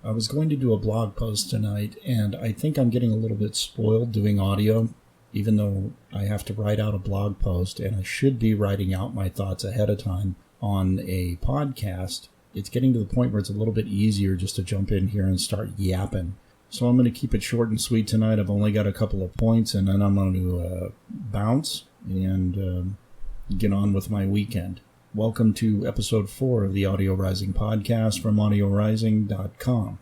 I was going to do a blog post tonight, and I think I'm getting a little bit spoiled doing audio, even though I have to write out a blog post, and I should be writing out my thoughts ahead of time on a podcast. It's getting to the point where it's a little bit easier just to jump in here and start yapping. So I'm going to keep it short and sweet tonight. I've only got a couple of points, and then I'm going to bounce and get on with my weekend. Welcome to episode 4 of the AudioRising podcast from AudioRising.com.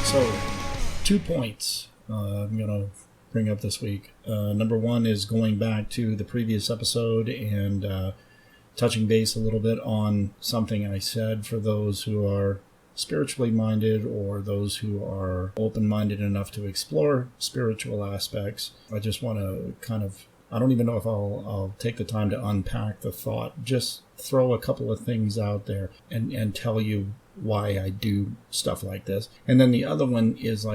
So, 2 points I'm going to bring up this week. Number one is going back to the previous episode and touching base a little bit on something I said for those who are spiritually minded or those who are open-minded enough to explore spiritual aspects. I just want to I don't even know if I'll take the time to unpack the thought, just throw a couple of things out there and tell you why I do stuff like this. And then the other one is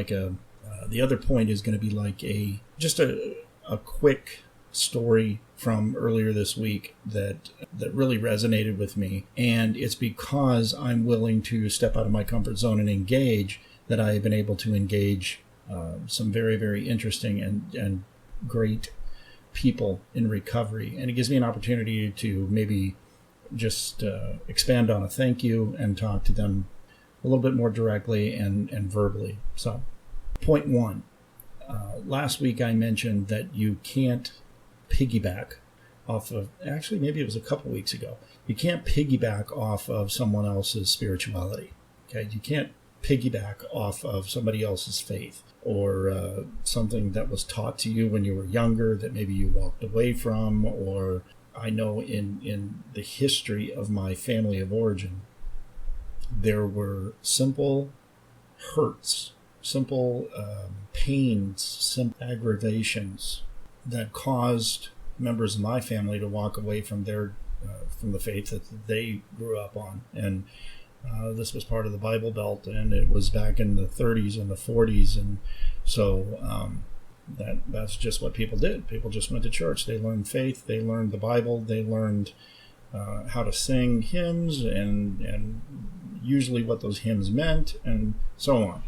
the other point is going to be like a quick story from earlier this week that really resonated with me. And it's because I'm willing to step out of my comfort zone and engage that I have been able to engage some very, very interesting and great people in recovery. And it gives me an opportunity to maybe just expand on a thank you and talk to them a little bit more directly and verbally. So, point one. Last week I mentioned that you can't piggyback off of, actually maybe it was a couple weeks ago, you can't piggyback off of someone else's spirituality. Okay, you can't piggyback off of somebody else's faith or something that was taught to you when you were younger that maybe you walked away from. Or I know in the history of my family of origin, there were simple hurts, simple pains, simple aggravations that caused members of my family to walk away from from the faith that they grew up on. And this was part of the Bible Belt, and it was back in the 30s and the 40s, and so that's just what people did. People just went to church. They learned faith. They learned the Bible. They learned how to sing hymns and usually what those hymns meant, and so on.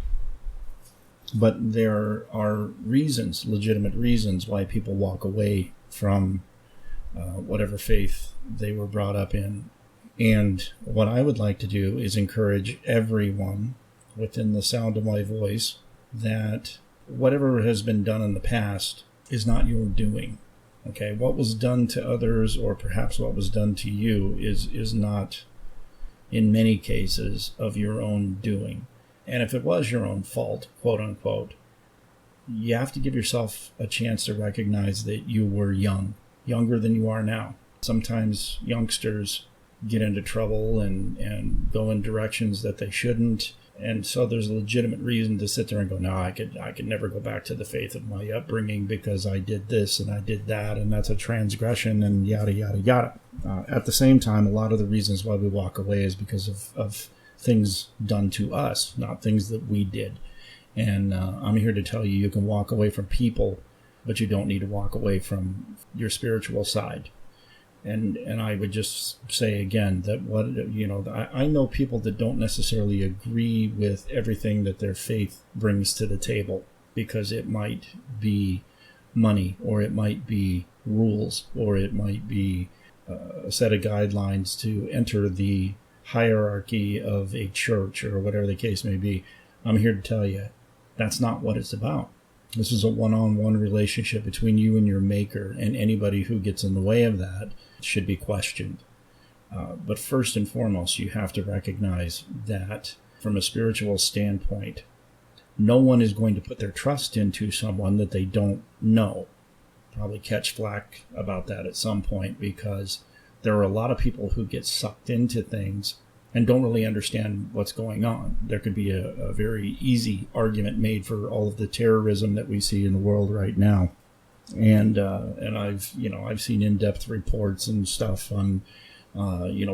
But there are reasons, legitimate reasons, why people walk away from whatever faith they were brought up in. And what I would like to do is encourage everyone within the sound of my voice that whatever has been done in the past is not your doing. Okay, what was done to others, or perhaps what was done to you, is not, in many cases, of your own doing. And if it was your own fault, quote unquote, you have to give yourself a chance to recognize that you were younger than you are now. Sometimes youngsters get into trouble and go in directions that they shouldn't. And so there's a legitimate reason to sit there and go, no, I could never go back to the faith of my upbringing because I did this and I did that, and that's a transgression, and yada, yada, yada. At the same time, a lot of the reasons why we walk away is because of things done to us, not things that we did. And I'm here to tell you, you can walk away from people, but you don't need to walk away from your spiritual side. And I would just say again that I know people that don't necessarily agree with everything that their faith brings to the table, because it might be money, or it might be rules, or it might be a set of guidelines to enter the hierarchy of a church, or whatever the case may be. I'm here to tell you that's not what it's about. This is a one-on-one relationship between you and your maker, and anybody who gets in the way of that should be questioned. But first and foremost, you have to recognize that from a spiritual standpoint, no one is going to put their trust into someone that they don't know. Probably catch flack about that at some point, because there are a lot of people who get sucked into things and don't really understand what's going on. There could be a very easy argument made for all of the terrorism that we see in the world right now. And I've seen in-depth reports and stuff on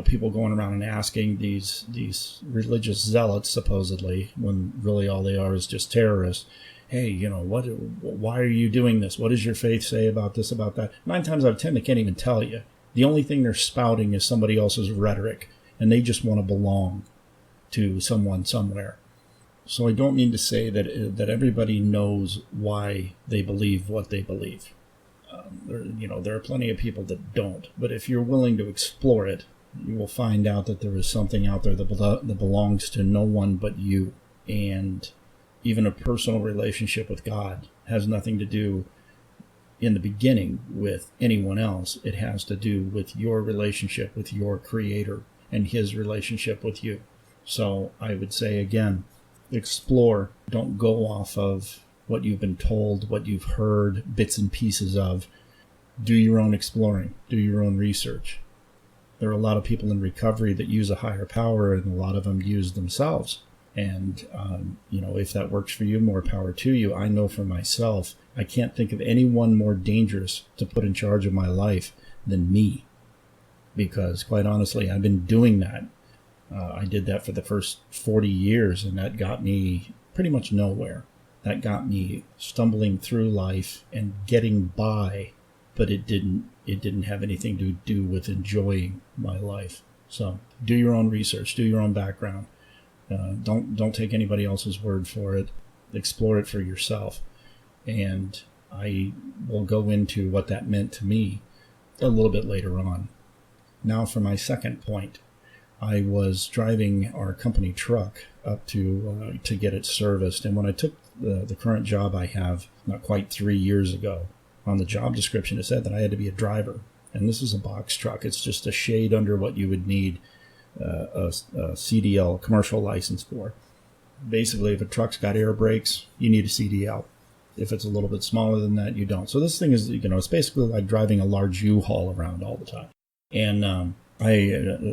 People going around and asking these religious zealots, supposedly, when really all they are is just terrorists, hey, why are you doing this? What does your faith say about this, about that? 9 times out of 10, they can't even tell you. The only thing they're spouting is somebody else's rhetoric, and they just want to belong to someone somewhere. So I don't mean to say that everybody knows why they believe what they believe. There are plenty of people that don't. But if you're willing to explore it, you will find out that there is something out there that belongs to no one but you. And even a personal relationship with God has nothing to do in the beginning with anyone else. It has to do with your relationship with your Creator and His relationship with you. So I would say, again, explore. Don't go off of what you've been told, what you've heard, bits and pieces of. Do your own exploring. Do your own research. There are a lot of people in recovery that use a higher power, and a lot of them use themselves. And, if that works for you, more power to you. I know for myself, I can't think of anyone more dangerous to put in charge of my life than me. Because, quite honestly, I've been doing that. I did that for the first 40 years, and that got me pretty much nowhere. That got me stumbling through life and getting by, but it didn't have anything to do with enjoying my life. So do your own research, do your own background. Don't take anybody else's word for it. Explore it for yourself. And I will go into what that meant to me a little bit later on. Now for my second point. I was driving our company truck up to get it serviced. And when I took the current job I have, not quite 3 years ago, on the job description it said that I had to be a driver. And this is a box truck. It's just a shade under what you would need a CDL, commercial license for. Basically, if a truck's got air brakes, you need a CDL. If it's a little bit smaller than that, you don't. So this thing is, it's basically like driving a large U-Haul around all the time. And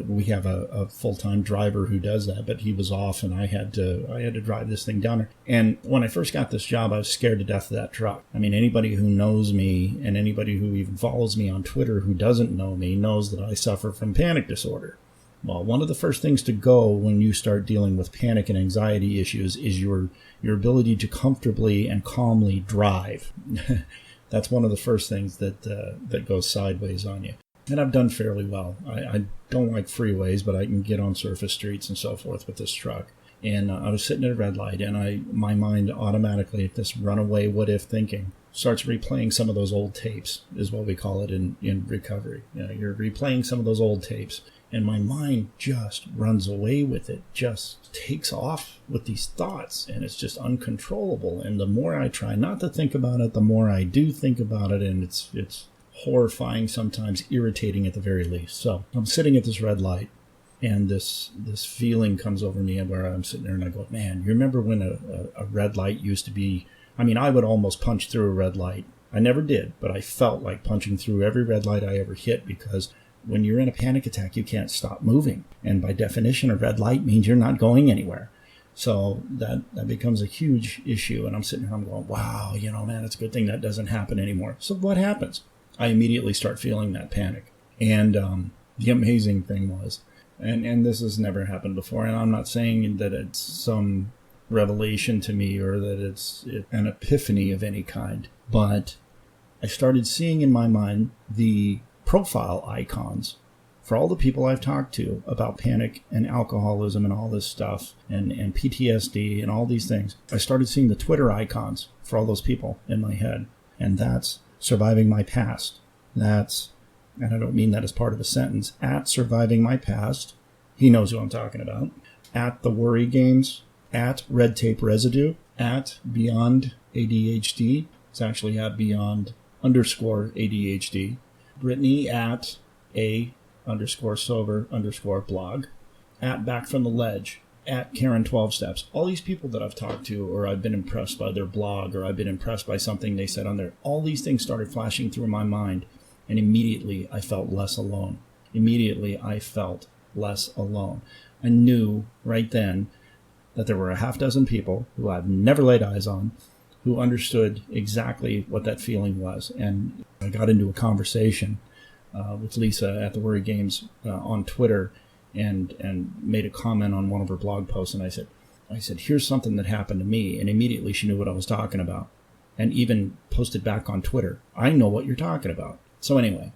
we have a full-time driver who does that, but he was off, and I had to drive this thing down there. And when I first got this job, I was scared to death of that truck. I mean, anybody who knows me and anybody who even follows me on Twitter who doesn't know me knows that I suffer from panic disorder. Well, one of the first things to go when you start dealing with panic and anxiety issues is your ability to comfortably and calmly drive. That's one of the first things that goes sideways on you. And I've done fairly well. I don't like freeways, but I can get on surface streets and so forth with this truck. And I was sitting at a red light, and my mind automatically, at this runaway what-if thinking, starts replaying some of those old tapes, is what we call it in recovery. You're replaying some of those old tapes, and my mind just runs away with it, just takes off with these thoughts, and it's just uncontrollable. And the more I try not to think about it, the more I do think about it, and it's horrifying, sometimes irritating at the very least. So I'm sitting at this red light, and this feeling comes over me where I'm sitting there and I go, man, you remember when a red light used to be, I would almost punch through a red light. I never did, but I felt like punching through every red light I ever hit, because when you're in a panic attack, you can't stop moving. And by definition, a red light means you're not going anywhere. So that becomes a huge issue. And I'm sitting here, I'm going, wow, man, it's a good thing that doesn't happen anymore. So what happens? I immediately start feeling that panic. And the amazing thing was, and this has never happened before, and I'm not saying that it's some revelation to me or that it's an epiphany of any kind, but I started seeing in my mind the profile icons for all the people I've talked to about panic and alcoholism and all this stuff and PTSD and all these things. I started seeing the Twitter icons for all those people in my head, and that's surviving my past. That's, and I don't mean that as part of a sentence, at surviving my past. He knows who I'm talking about. At the worry games. At red tape residue. At beyond ADHD. It's actually at beyond _ ADHD. Brittany at a_sober_blog. At back from the ledge. At Karen 12 Steps. All these people that I've talked to, or I've been impressed by their blog, or I've been impressed by something they said on there, all these things started flashing through my mind, and immediately I felt less alone. I knew right then that there were a half dozen people who I've never laid eyes on who understood exactly what that feeling was. And I got into a conversation with Lisa at the Worry Games on Twitter, and made a comment on one of her blog posts, and I said, here's something that happened to me, and immediately she knew what I was talking about, and even posted back on Twitter, I know what you're talking about. So anyway,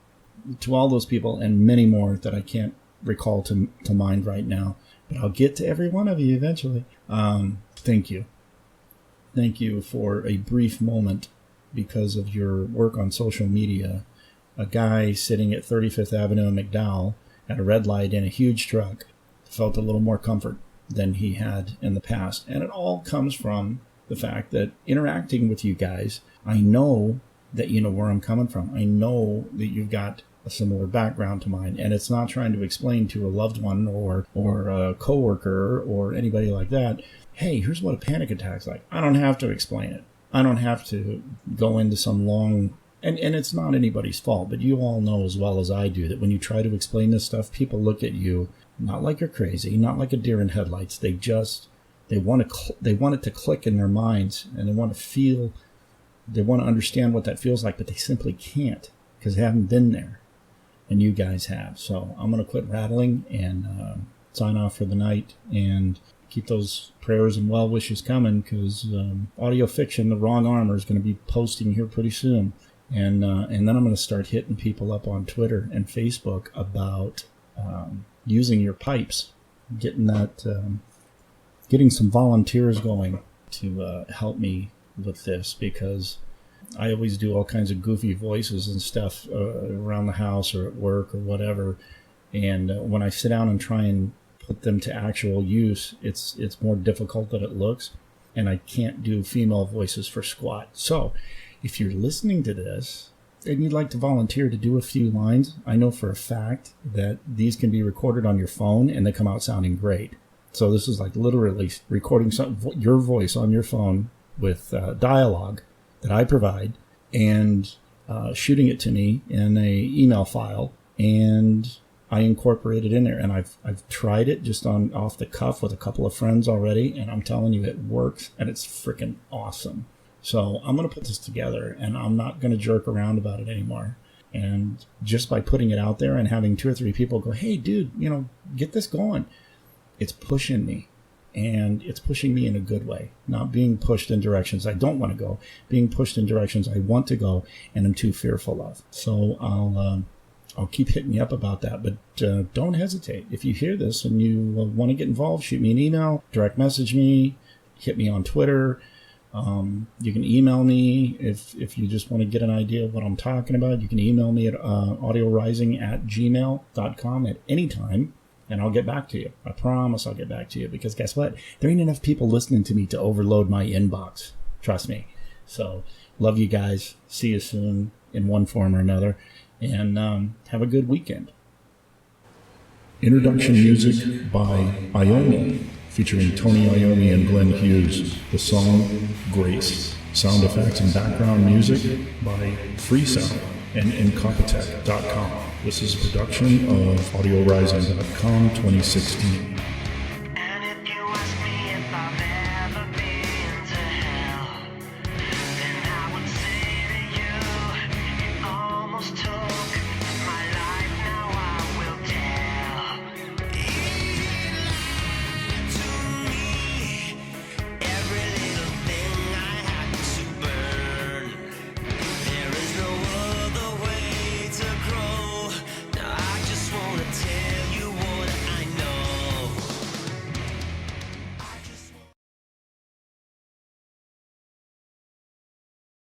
to all those people and many more that I can't recall to mind right now, but I'll get to every one of you eventually. Thank you. Thank you for a brief moment, because of your work on social media. A guy sitting at 35th Avenue in McDowell at a red light in a huge truck felt a little more comfort than he had in the past. And it all comes from the fact that interacting with you guys, I know that you know where I'm coming from. I know that you've got a similar background to mine, and it's not trying to explain to a loved one or a coworker or anybody like that, hey, here's what a panic attack's like. I don't have to explain it. I don't have to go into some long, and it's not anybody's fault, but you all know as well as I do that when you try to explain this stuff, people look at you not like you're crazy, not like a deer in headlights. They want it to click in their minds, and they want to understand what that feels like, but they simply can't because they haven't been there. And you guys have. So I'm going to quit rattling and sign off for the night, and keep those prayers and well wishes coming, because Audio Fiction, The Wrong Armor, is going to be posting here pretty soon. And then I'm going to start hitting people up on Twitter and Facebook about using your pipes, getting some volunteers going to help me with this, because I always do all kinds of goofy voices and stuff around the house or at work or whatever. And when I sit down and try and put them to actual use, it's more difficult than it looks. And I can't do female voices for squat. So if you're listening to this and you'd like to volunteer to do a few lines, I know for a fact that these can be recorded on your phone and they come out sounding great. So this is like literally recording your voice on your phone with dialogue that I provide, and shooting it to me in a email file, and I incorporate it in there. And I've tried it just off the cuff with a couple of friends already, and I'm telling you, it works, and it's freaking awesome. So I'm going to put this together, and I'm not going to jerk around about it anymore. And just by putting it out there and having 2 or 3 people go, hey, dude, get this going, it's pushing me. And it's pushing me in a good way, not being pushed in directions I don't want to go, being pushed in directions I want to go and I'm too fearful of. So I'll keep hitting you up about that, but don't hesitate. If you hear this and you want to get involved, shoot me an email, direct message me, hit me on Twitter. You can email me if you just want to get an idea of what I'm talking about. You can email me at audiorising@gmail.com at any time. And I'll get back to you. I promise I'll get back to you, because guess what? There ain't enough people listening to me to overload my inbox. Trust me. So, love you guys. See you soon in one form or another. And have a good weekend. Introduction music by Iommi, featuring Tony Iommi and Glenn Hughes. The song, Grace. Sound effects and background music by Freesound and Incompetech.com. This is a production of AudioRising.com 2016.